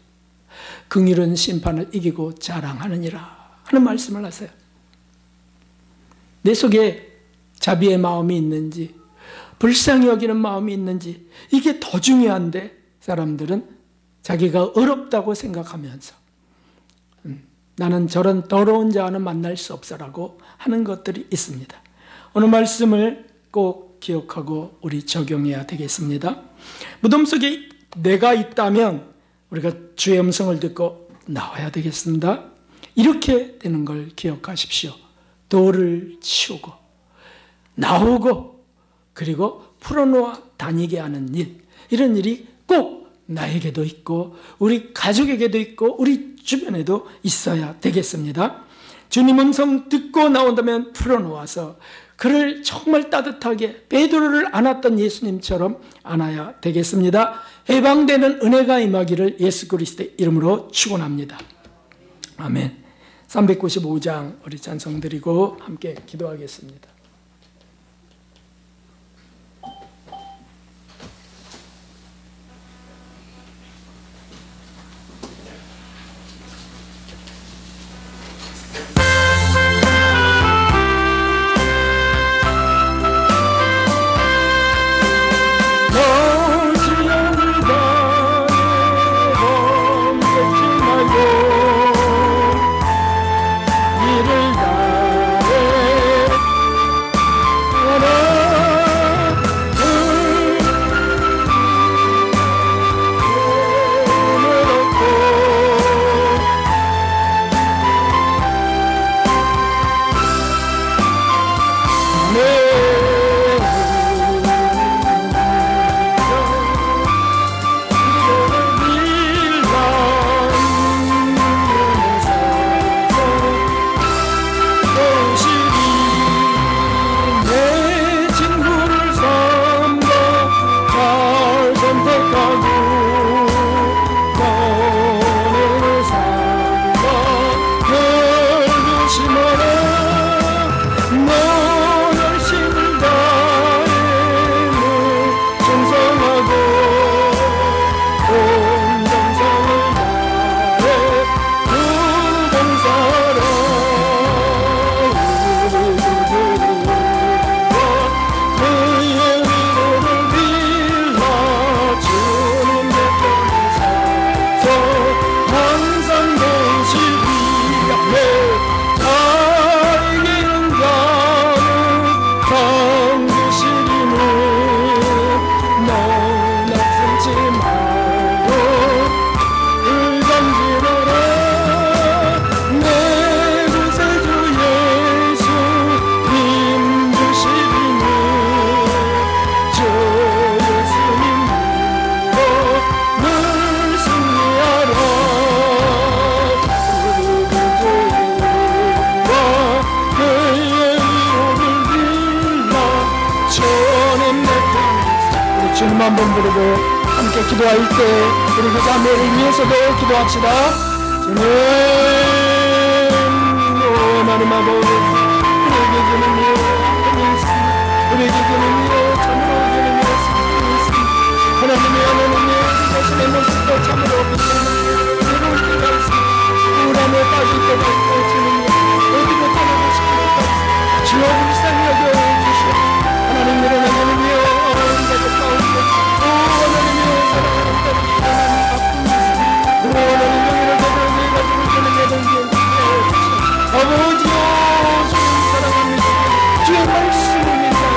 긍의로운 심판을 이기고 자랑하느니라 하는 말씀을 하세요. 내 속에 자비의 마음이 있는지 불쌍히 여기는 마음이 있는지 이게 더 중요한데 사람들은 자기가 어렵다고 생각하면서 나는 저런 더러운 자와는 만날 수 없어라고 하는 것들이 있습니다. 오늘 말씀을 꼭 기억하고 우리 적용해야 되겠습니다. 무덤 속에 내가 있다면 우리가 주의 음성을 듣고 나와야 되겠습니다. 이렇게 되는 걸 기억하십시오. 돌을 치우고 나오고 그리고 풀어놓아 다니게 하는 일, 이런 일이 꼭 나에게도 있고 우리 가족에게도 있고 우리 주변에도 있어야 되겠습니다. 주님 음성 듣고 나온다면 풀어놓아서 그를 정말 따뜻하게 베드로를 안았던 예수님처럼 안아야 되겠습니다. 해방되는 은혜가 임하기를 예수 그리스도의 이름으로 축원합니다. 아멘. 395장 우리 찬송 드리고 함께 기도하겠습니다. 주님 한 번 부르고 함께 기도할 때 우리 그 자매를 위해서도 기도합시다. 주님, 하나님 아버지, 우리에게 주님이여 우리에게 주님이여 참으로 주님이여 하나님의 하나님의 자신의 모습도 참으로 괴로울 때가 있습니다. 우울함에 빠질 때가 있고 주님이여 어디로 떠나고 싶을 때가 있습니다. 주여 불쌍히 여겨주시오. 하나님 일어나 주님이여 내가 가운데 하나님이여 사랑하는 딸이 하나님 아픔이 있습니다. 하나님 명예를 제대로 내가지고 주님의 동기에 주시오. 아버지여 주님 사랑합니다. 주의 말씀을 믿나요.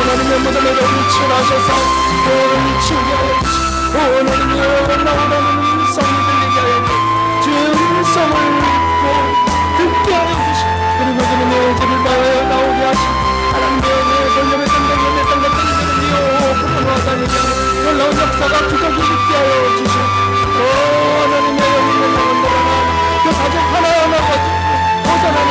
하나님의 모든 애들을 치유하셔서 오늘 치우게 하여 주시오. 하나님이여 나오라는 음성이 들리게 하여 주시오. 주의 음성을 듣게 하여 주시오. 그리고 주님의 저를 나오게 하시오. 하나님의 돌려의 전쟁에 냈던 것들을 주님이여 불어나다니게 놀라운 역사가 기적이 있게 하여 주시오. 하나님의 영혼을 영원들어라 그 가족 하나하나 가지고 벗어나는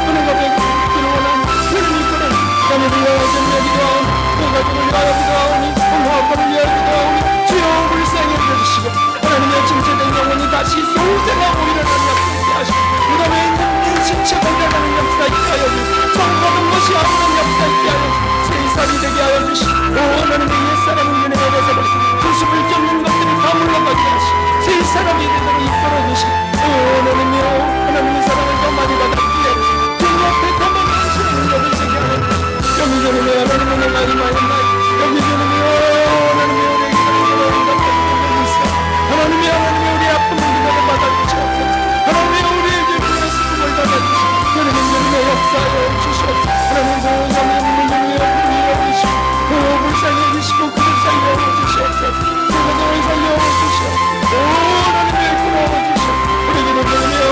은혜가 되기를 원하는 주님이 그런 자녀를 위하여 주님의 기도하오니 그 가족을 위하여 기도하오니 성화학과를 위하여 기도하오니 주여 불쌍히 여겨주시고 하나님의 침체된 영혼이 다시 소생하고 일어나는 역사 있게 하시고 무덤에 있는 신체 건강하는 역사 있게 하여 주시고 성받은 것이 아무런 역사 있게 하여 주시고 세살이 되게 하여 주시고 하나님의 옛사람은 은혜가 벗어버리고 구습을 쫓는 것들이 다 물러가게 하시고 세사람이 되도록 이끌어 주시고 하나님이여 하나님의 사랑을 더 많이 받았기에 그 앞에 더 많은 신을 여기 세게 하여 주시고 여기 주님의 하나님의 은혜가 임하였나이 여기 주님이여 하나님의 우리에게 돌아온 것들을 주시오. 하나님의 우리 아픈 기도를 받아주시옵소서. 하나님의 우리에게 그의 슬픔을 받아주시오. 하나님 주님의 역사에 주시옵소서. 하나님 주님의 문중에 우리를 주시오. 불쌍히 해주시고 그를 살려 주시옵소서. 그를 살려 주시오. 하나님의 구원을 주시오. 우리에게도 주님이여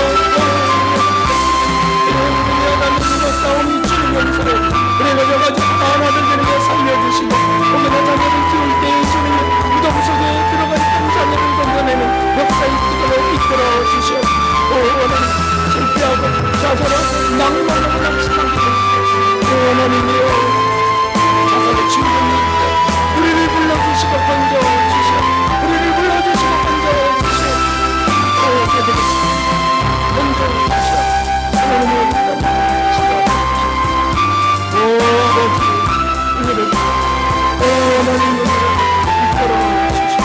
하나님과 싸움이 주님 용서해 우리가 저가지고 하나들 주님의 살려주시고 혹여나 자녀를 키울 때에 주님의 무덤 속에 들어가 있던 자녀를 건져내는 역사 있도록 이끌어 주시오. 하나님 실패하고 자살하고 낭만하고 낙심하게 하나님이여 자살의 충분히 우리를 불러주시고 건져주시오. 우리를 불러주시고 건져주시오. 건져주시오. 하나님의 아버지 우리를 하나님을 이끌어 주시오.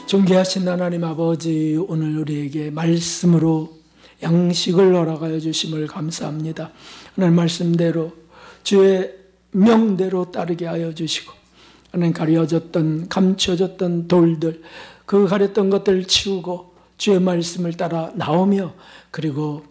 존귀하신 하나님 아버지 오늘 우리에게 말씀으로 양식을 허락하여 주심을 감사합니다. 오늘 말씀대로 주의 명대로 따르게 하여 주시고 하나님 가려졌던 감춰졌던 돌들 그 가렸던 것들을 치우고 주의 말씀을 따라 나오며 그리고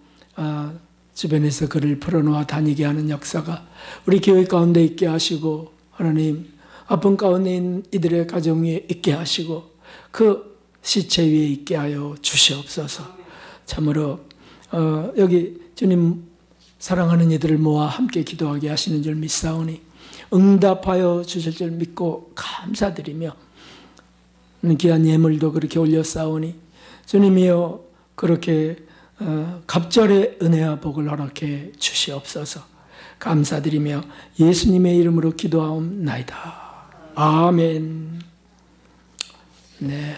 주변에서 그를 풀어놓아 다니게 하는 역사가 우리 교회 가운데 있게 하시고 하나님 아픈 가운데 있는 이들의 가정 위에 있게 하시고 그 시체 위에 있게 하여 주시옵소서. 참으로 여기 주님 사랑하는 이들을 모아 함께 기도하게 하시는 줄 믿사오니 응답하여 주실 줄 믿고 감사드리며 귀한 예물도 그렇게 올렸사오니 주님이여 그렇게 갑절의 은혜와 복을 허락해 주시옵소서. 감사드리며 예수님의 이름으로 기도하옵나이다. 아멘. 네,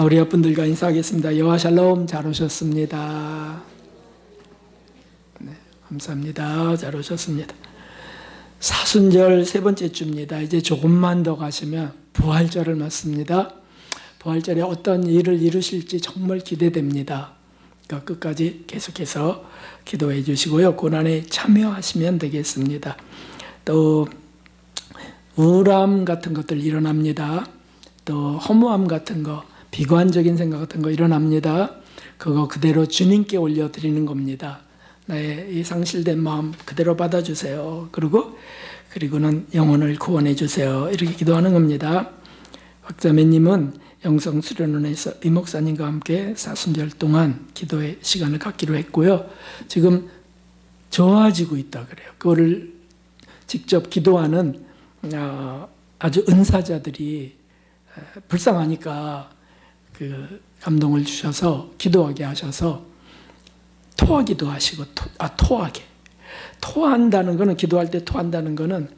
우리 옆분들과 인사하겠습니다. 여호와 샬롬. 잘 오셨습니다. 네, 감사합니다. 잘 오셨습니다. 사순절 세 번째 주입니다. 이제 조금만 더 가시면 부활절을 맞습니다. 부활절에 어떤 일을 이루실지 정말 기대됩니다. 그러니까 끝까지 계속해서 기도해 주시고요. 고난에 참여하시면 되겠습니다. 또 우울함 같은 것들 일어납니다. 또 허무함 같은 거, 비관적인 생각 같은 거 일어납니다. 그거 그대로 주님께 올려드리는 겁니다. 나의 이 상실된 마음 그대로 받아주세요. 그리고는 영혼을 구원해 주세요. 이렇게 기도하는 겁니다. 박자매님은 영성 수련원에서 이 목사님과 함께 사순절 동안 기도의 시간을 갖기로 했고요. 지금 좋아지고 있다 그래요. 그거를 직접 기도하는 아주 은사자들이 불쌍하니까 그 감동을 주셔서 기도하게 하셔서 토하기도 하시고 토하게. 토한다는 거는 기도할 때 토한다는 거는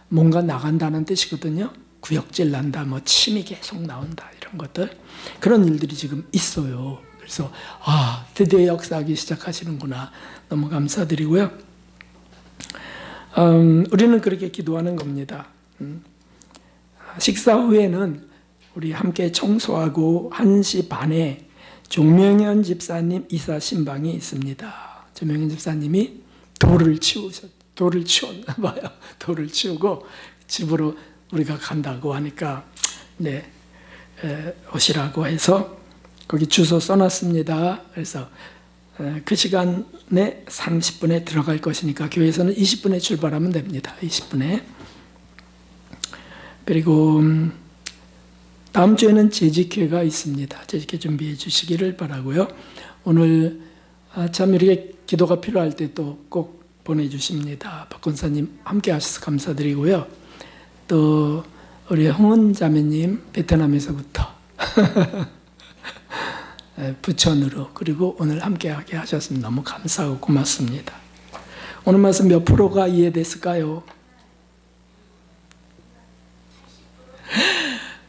뭔가 나간다는 뜻이거든요. 구역질 난다, 뭐 침이 계속 나온다 이런 것들 그런 일들이 지금 있어요. 그래서 드디어 역사하기 시작하시는구나. 너무 감사드리고요. 우리는 그렇게 기도하는 겁니다. 식사 후에는 우리 함께 청소하고 1시 반에 종명현 집사님 이사 신방이 있습니다. 종명현 집사님이 돌을 치우고 집으로 우리가 간다고 하니까 오시라고 해서 거기 주소 써놨습니다. 그래서 그 시간에 30분에 들어갈 것이니까 교회에서는 20분에 출발하면 됩니다. 20분에. 그리고 다음 주에는 재직회가 있습니다. 재직회 준비해 주시기를 바라고요. 오늘 참 이렇게 기도가 필요할 때 또 꼭 보내주십니다. 박 권사님 함께 하셔서 감사드리고요. 또 우리 홍은 자매님 베트남에서부터 부천으로 그리고 오늘 함께하게 하셨으면 너무 감사하고 고맙습니다. 오늘 말씀 몇 프로가 이해됐을까요?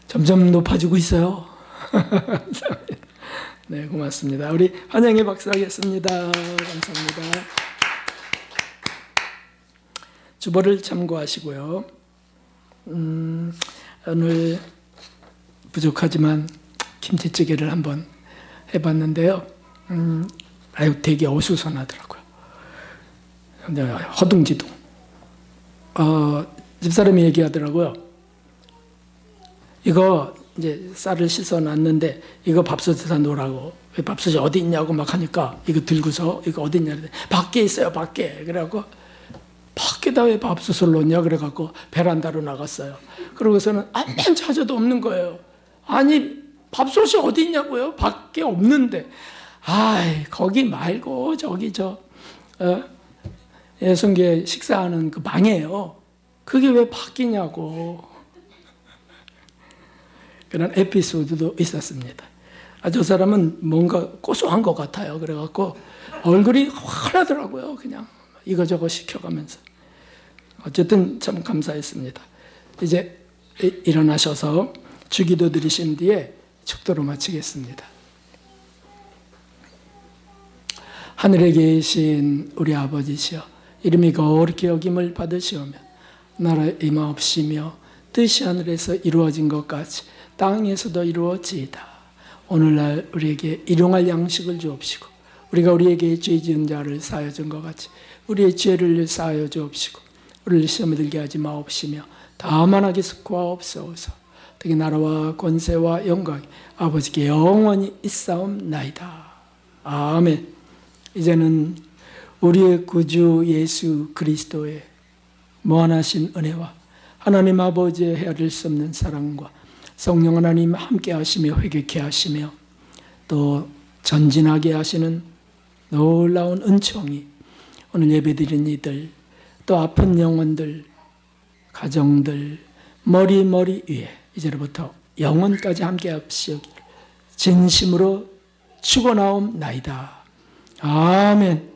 점점 높아지고 있어요. 네, 고맙습니다. 우리 환영의 박수 하겠습니다. 감사합니다. 주보를 참고하시고요. 오늘 부족하지만 김치찌개를 한번 해봤는데요. 되게 어수선하더라고요. 허둥지둥. 집사람이 얘기하더라고요. 이거 이제 쌀을 씻어놨는데 이거 밥솥에다 놓으라고. 왜 밥솥이 어디 있냐고 막 하니까 이거 들고서 이거 어디 있냐 그랬더니 밖에 있어요, 밖에. 그래갖고 밖에다 왜 밥솥을 놓냐 그래갖고 베란다로 나갔어요. 그러고서는 맨 찾아도 없는 거예요. 아니 밥솥이 어디 있냐고요? 밖에 없는데. 거기 말고 저기 예성계 식사하는 그 방이에요. 그게 왜 바뀌냐고. 그런 에피소드도 있었습니다. 저 사람은 뭔가 고소한 것 같아요. 그래갖고 얼굴이 환하더라고요. 그냥 이거저거 시켜가면서. 어쨌든 참 감사했습니다. 이제 일어나셔서 주기도 드리신 뒤에 축도로 마치겠습니다. 하늘에 계신 우리 아버지시여, 이름이 거룩히 여김을 받으시오며 나라의 임하옵시며 뜻이 하늘에서 이루어진 것 같이 땅에서도 이루어지이다. 오늘날 우리에게 일용할 양식을 주옵시고 우리가 우리에게 죄 지은 자를 사하여 준 것 같이 우리의 죄를 사하여 주옵시고 우리를 시험에 들게 하지 마옵시며 다만 악에서 구하옵소서. 특히 나라와 권세와 영광이 아버지께 영원히 있사옵나이다. 아멘. 이제는 우리의 구주 예수 그리스도의 무한하신 은혜와 하나님 아버지의 헤아릴 수 없는 사랑과 성령 하나님 함께 하시며 회개케 하시며 또 전진하게 하시는 놀라운 은총이 오늘 예배드린 이들 또 아픈 영혼들 가정들 머리 위에 이제로부터 영원까지 함께 하시기를 진심으로 축원하옵나이다. 아멘.